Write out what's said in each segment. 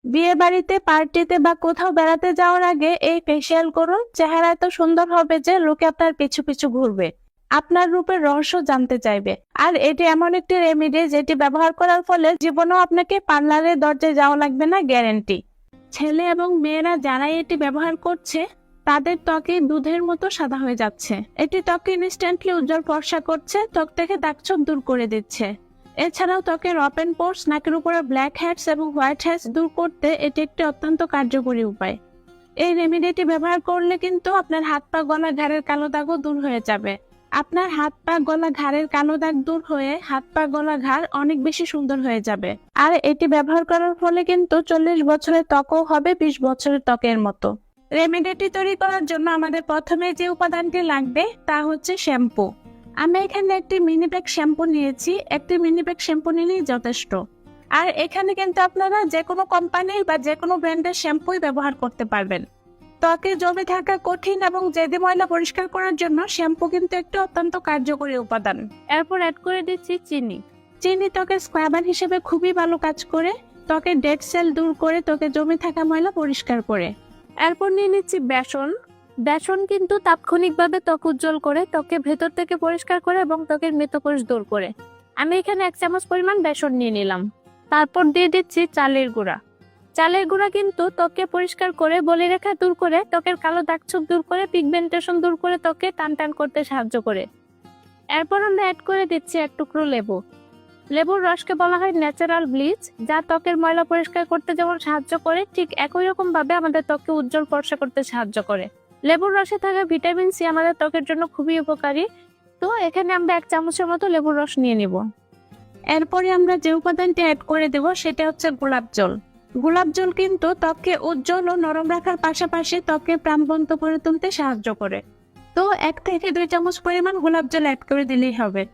বিয়ে বাড়িতে, পার্টিতে বা কোথাও বেড়াতে যাওয়ার আগে এই ফেসিয়াল করুন। চেহারা এত সুন্দর হবে যে লোকে আপনার পিছু পিছু ঘুরবে, আপনার রূপের রহস্য জানতে চাইবে। আর এটি এমন একটি রেমেডি যেটি ব্যবহার করার ফলে জীবনেও আপনাকে পার্লারের দরজায় যাওয়া লাগবে না, গ্যারেন্টি। ছেলে এবং মেয়েরা যারাই এটি ব্যবহার করছে তাদের ত্বকে দুধের মতো সাদা হয়ে যাচ্ছে। এটি ত্বকে ইনস্ট্যান্টলি উজ্জ্বল ফর্সা করছে, ত্বক থেকে দাগছোপ দূর করে দিচ্ছে। এছাড়াও ত্বকের ওপেন পোর্স, নাকের উপরে ব্ল্যাক হেডস এবং হোয়াইট হেডস দূর করতে এটি একটি অত্যন্ত কার্যকরী উপায়। এই রেমেডিটি ব্যবহার করলে কিন্তু আপনার হাত পা গলা ঘাড়ের কালো দাগও দূর হয়ে যাবে। আপনার হাত পা গলা ঘাড়ের কালো দাগ দূর হয়ে হাত পা গলা ঘাড় অনেক বেশি সুন্দর হয়ে যাবে। আর এটি ব্যবহার করার ফলে কিন্তু 40 বছরের ত্বকও হবে 20 বছরের ত্বকের মতো। রেমেডিটি তৈরি করার জন্য আমাদের প্রথমে যে উপাদানটি লাগবে তা হচ্ছে শ্যাম্পু। আমি এখানে একটি মিনি প্যাক শ্যাম্পু নিয়েছি, একটি মিনি প্যাক শ্যাম্পু নিলেই যথেষ্ট। আর এখানে কিন্তু আপনারা যে কোনো কোম্পানির বা যে কোনো ব্র্যান্ডের শ্যাম্পুই ব্যবহার করতে পারবেন। ত্বকে জমে থাকা কঠিন এবং জেদি ময়লা পরিষ্কার করার জন্য শ্যাম্পু কিন্তু একটি অত্যন্ত কার্যকরী উপাদান। এরপর অ্যাড করে দিচ্ছি চিনি। চিনি ত্বকের স্ক্রাবার হিসেবে খুবই ভালো কাজ করে, ত্বকের ডেড সেল দূর করে ত্বকে জমে থাকা ময়লা পরিষ্কার করে। এরপর নিয়ে নিচ্ছি বেসন। বেসন কিন্তু তাৎক্ষণিকভাবে ত্বক উজ্জ্বল করে, ত্বকের ভেতর থেকে পরিষ্কার করে এবং ত্বকের মৃতকোষ দূর করে। আমি এখানে 1 চামচ পরিমাণ বেসন নিয়ে নিলাম। তারপর দিয়ে দিচ্ছি চালের গুঁড়া। চালের গুঁড়া কিন্তু ত্বককে পরিষ্কার করে, বলিরেখা দূর করে, ত্বকের কালো দাগছোপ দূর করে, পিগমেন্টেশন দূর করে ত্বকে টান টান করতে সাহায্য করে। এরপর আমরা অ্যাড করে দিচ্ছি 1 টুকরো লেবু। লেবুর রসকে বলা হয় ন্যাচারাল ব্লিচ, যা ত্বকের ময়লা পরিষ্কার করতে যেমন সাহায্য করে, ঠিক একই রকম ভাবে আমাদের ত্বককে উজ্জ্বল ফর্সা করতে সাহায্য করে। লেবুর রসে থাকা ভিটামিন সি আমাদের ত্বকের জন্য খুবই উপকারী। তো এখানে আমরা 1 চামচের মতো লেবুর রস নিয়ে নিব। এরপরে আমরা যে উপাদানটি অ্যাড করে দেব সেটা হচ্ছে গোলাপ জল। গোলাপ জল কিন্তু ত্বককে উজ্জ্বল ও নরম রাখার পাশাপাশি ত্বককে প্রাণবন্ত করে তুলতে সাহায্য করে। তো 1 থেকে 2 চামচ পরিমাণ গোলাপ জল অ্যাড করে দিলেই হবে।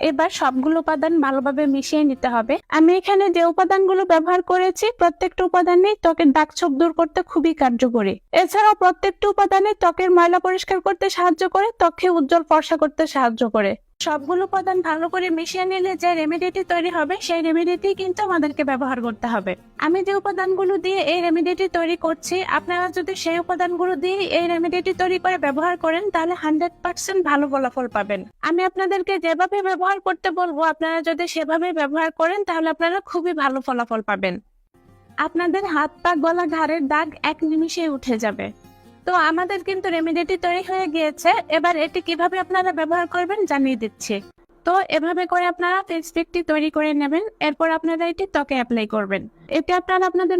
এবার সবগুলো উপাদান ভালোভাবে মিশিয়ে নিতে হবে। আমি এখানে যে উপাদানগুলো ব্যবহার করেছি প্রত্যেকটা উপাদানই ত্বকের দাগছোপ দূর করতে খুবই কার্যকরী। এছাড়াও প্রত্যেকটা উপাদানে ত্বকের ময়লা পরিষ্কার করতে সাহায্য করে, ত্বককে উজ্জ্বল ফর্সা করতে সাহায্য করে। সবগুলো উপাদান ভালো করে মিশিয়ে নিলে যে রেমেডিটি তৈরি হবে সেই রেমেডিটি কিন্তু আমাদেরকে ব্যবহার করতে হবে। আমি যে উপাদানগুলো দিয়ে এই রেমেডিটি তৈরি করছি, আপনারা যদি সেই উপাদানগুলো দিয়ে এই রেমেডিটি তৈরি করে ব্যবহার করেন তাহলে 100% ভালো ফলাফল পাবেন। আমি আপনাদেরকে যেভাবে ব্যবহার করতে বলবো আপনারা যদি সেভাবে ব্যবহার করেন তাহলে আপনারা খুবই ভালো ফলাফল পাবেন। আপনাদের হাত পা গলা ঘাড়ের দাগ 1 নিমিষে উঠে যাবে। তো আমাদের কিন্তু রেমেডিটি তৈরি হয়ে গিয়েছে। এবার এটি কিভাবে আপনারা ব্যবহার করবেন জানিয়ে দিচ্ছি। তো এভাবে করে আপনারা ফেস প্যাকটি তৈরি করে নেবেন। এরপর আপনারা এটি ত্বকে অ্যাপ্লাই করবেন। এতে আপনারা আপনাদের